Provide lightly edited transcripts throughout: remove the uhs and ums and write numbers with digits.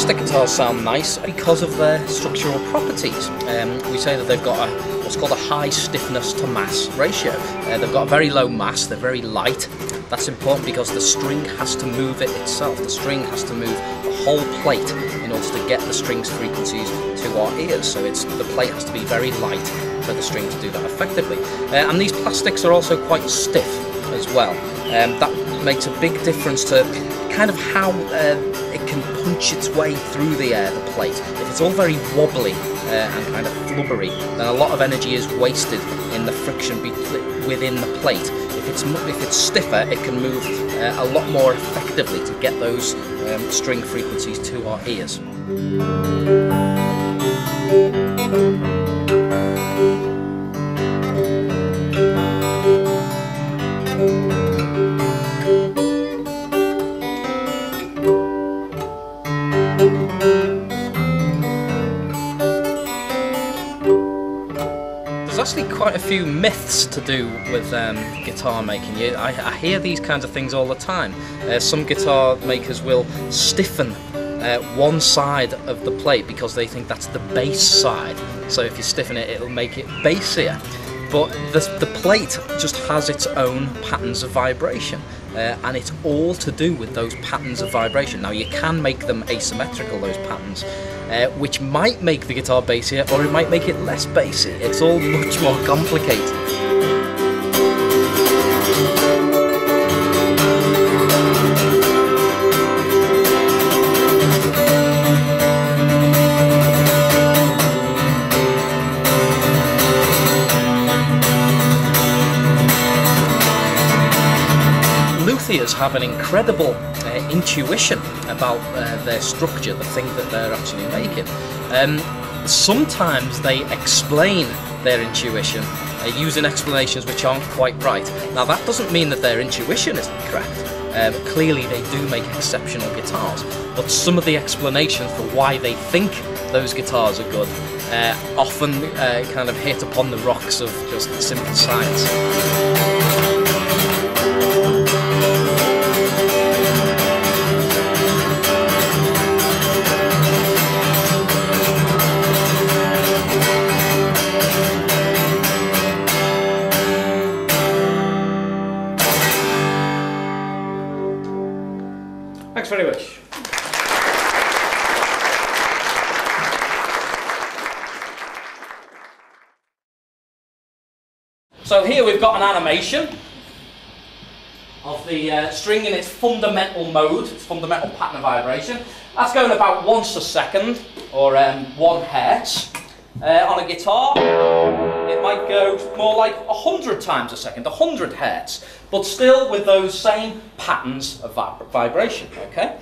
plastic guitars sound nice because of their structural properties. We say that they've got what's called a high stiffness to mass ratio. They've got a very low mass, they're very light. That's important because the string has to move it itself. The string has to move the whole plate in order to get the string's frequencies to our ears. So the plate has to be very light for the string to do that effectively. And these plastics are also quite stiff as well. That makes a big difference to kind of how it can punch its way through the air, the plate. If it's all very wobbly and kind of flubbery, then a lot of energy is wasted in the friction within the plate. If it's stiffer, it can move a lot more effectively to get those string frequencies to our ears. There's actually quite a few myths to do with guitar making. I hear these kinds of things all the time. Some guitar makers will stiffen one side of the plate because they think that's the bass side. So if you stiffen it, it'll make it bassier. But the plate just has its own patterns of vibration, and it's all to do with those patterns of vibration. Now you can make them asymmetrical, those patterns, which might make the guitar bassier, or it might make it less bassy. It's all much more complicated. Luthiers have an incredible intuition about their structure, the thing that they're actually making. Sometimes they explain their intuition using explanations which aren't quite right. Now that doesn't mean that their intuition isn't correct. Clearly they do make exceptional guitars, but some of the explanations for why they think those guitars are good often kind of hit upon the rocks of just simple science. Thanks very much. So here we've got an animation of the string in its fundamental mode, its fundamental pattern of vibration. That's going about once a second, or 1 hertz. On a guitar, it might go more like 100 times a second, 100 hertz, but still with those same patterns of vibration, okay?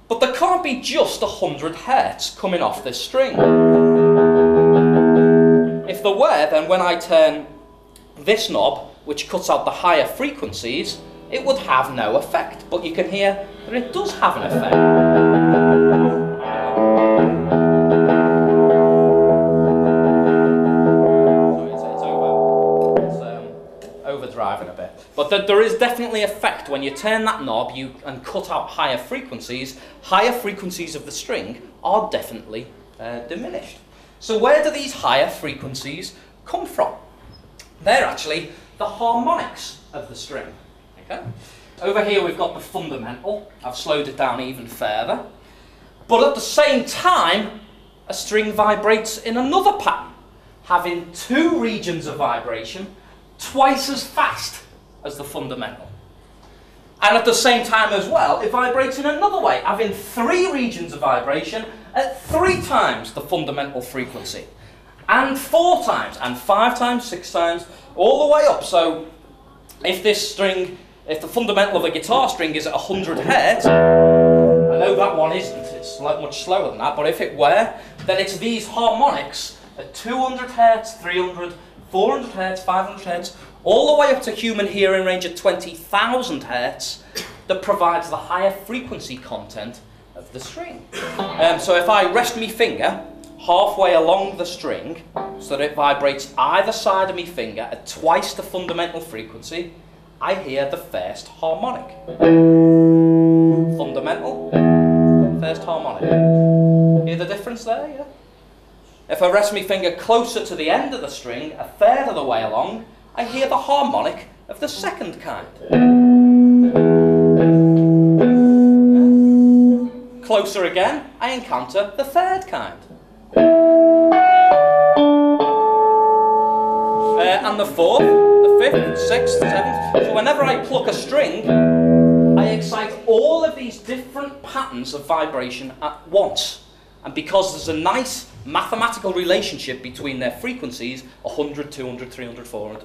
But there can't be just 100 hertz coming off this string. If there were, then when I turn this knob, which cuts out the higher frequencies, it would have no effect. But you can hear that it does have an effect. Overdriving a bit, but there is definitely effect when you turn that knob and cut out higher frequencies. Higher frequencies of the string are definitely diminished. So where do these higher frequencies come from? They're actually the harmonics of the string. Okay. Over here we've got the fundamental. I've slowed it down even further, but at the same time a string vibrates in another pattern, having 2 regions of vibration twice as fast as the fundamental. And at the same time as well, it vibrates in another way, having 3 regions of vibration at 3 times the fundamental frequency, and 4 times, and 5 times, 6 times, all the way up. So if the fundamental of a guitar string is at 100 hertz, I know that one isn't, it's much slower than that, but if it were, then it's these harmonics at 200 hertz, 300, 400 hertz, 500 hertz, all the way up to human hearing range at 20,000 hertz that provides the higher frequency content of the string. So if I rest my finger halfway along the string so that it vibrates either side of my finger at twice the fundamental frequency, I hear the first harmonic. Fundamental, first harmonic. Hear the difference there, yeah? If I rest my finger closer to the end of the string, a third of the way along, I hear the harmonic of the second kind. Closer again, I encounter the third kind. And the fourth, the fifth, sixth, seventh. So whenever I pluck a string, I excite all of these different patterns of vibration at once. And because there's a nice mathematical relationship between their frequencies, 100, 200, 300, 400,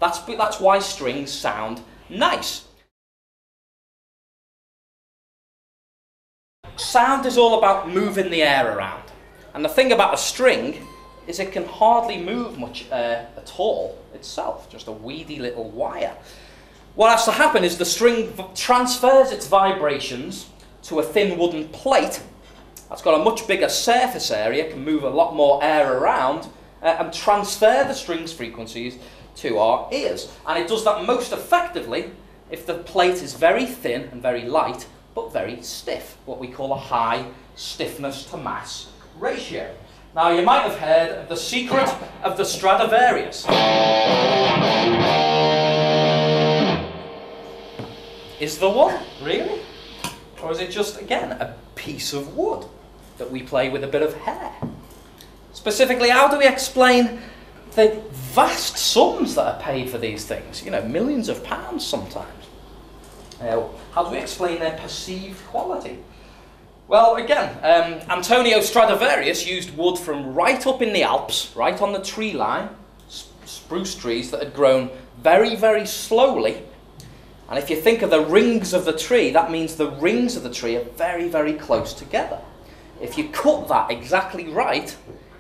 that's why strings sound nice. Sound is all about moving the air around. And the thing about a string is it can hardly move much at all itself, just a weedy little wire. What has to happen is the string transfers its vibrations to a thin wooden plate that's got a much bigger surface area, can move a lot more air around, and transfer the string's frequencies to our ears. And it does that most effectively if the plate is very thin and very light, but very stiff, what we call a high stiffness to mass ratio. Now, you might have heard of the secret of the Stradivarius. Is there one, really? Or is it just, again, a piece of wood that we play with a bit of hair? Specifically, how do we explain the vast sums that are paid for these things? You know, millions of pounds sometimes. How do we explain their perceived quality? Well, again, Antonio Stradivarius used wood from right up in the Alps, right on the tree line, spruce trees that had grown very, very slowly. And if you think of the rings of the tree, that means the rings of the tree are very, very close together. If you cut that exactly right,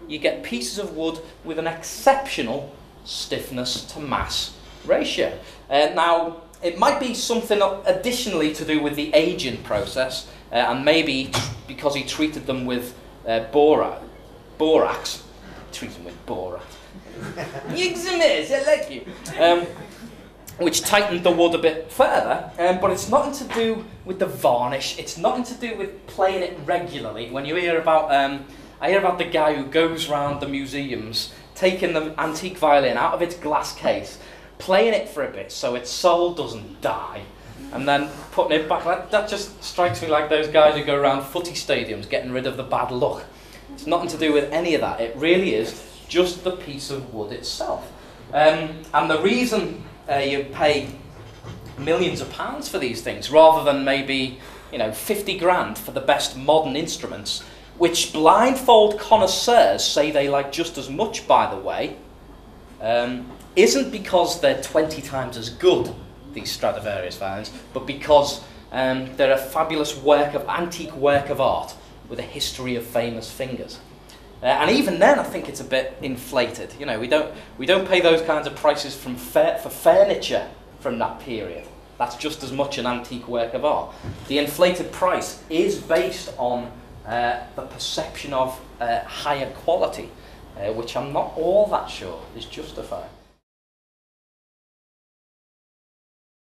you get pieces of wood with an exceptional stiffness to mass ratio. Now, it might be something additionally to do with the aging process, and maybe because he treated them with borax. Treat them with borax. I like you. Which tightened the wood a bit further, but it's nothing to do with the varnish. It's nothing to do with playing it regularly. When you hear about, I hear about the guy who goes round the museums, taking the antique violin out of its glass case, playing it for a bit so its soul doesn't die, and then putting it back. That just strikes me like those guys who go around footy stadiums getting rid of the bad luck. It's nothing to do with any of that. It really is just the piece of wood itself. And the reason you pay millions of pounds for these things rather than maybe 50 grand for the best modern instruments, which blindfold connoisseurs say they like just as much, by the way, isn't because they're 20 times as good, these Stradivarius violins, but because they're a fabulous antique work of art with a history of famous fingers. And even then, I think it's a bit inflated. We don't pay those kinds of prices for furniture from that period. That's just as much an antique work of art. The inflated price is based on the perception of higher quality, which I'm not all that sure is justified.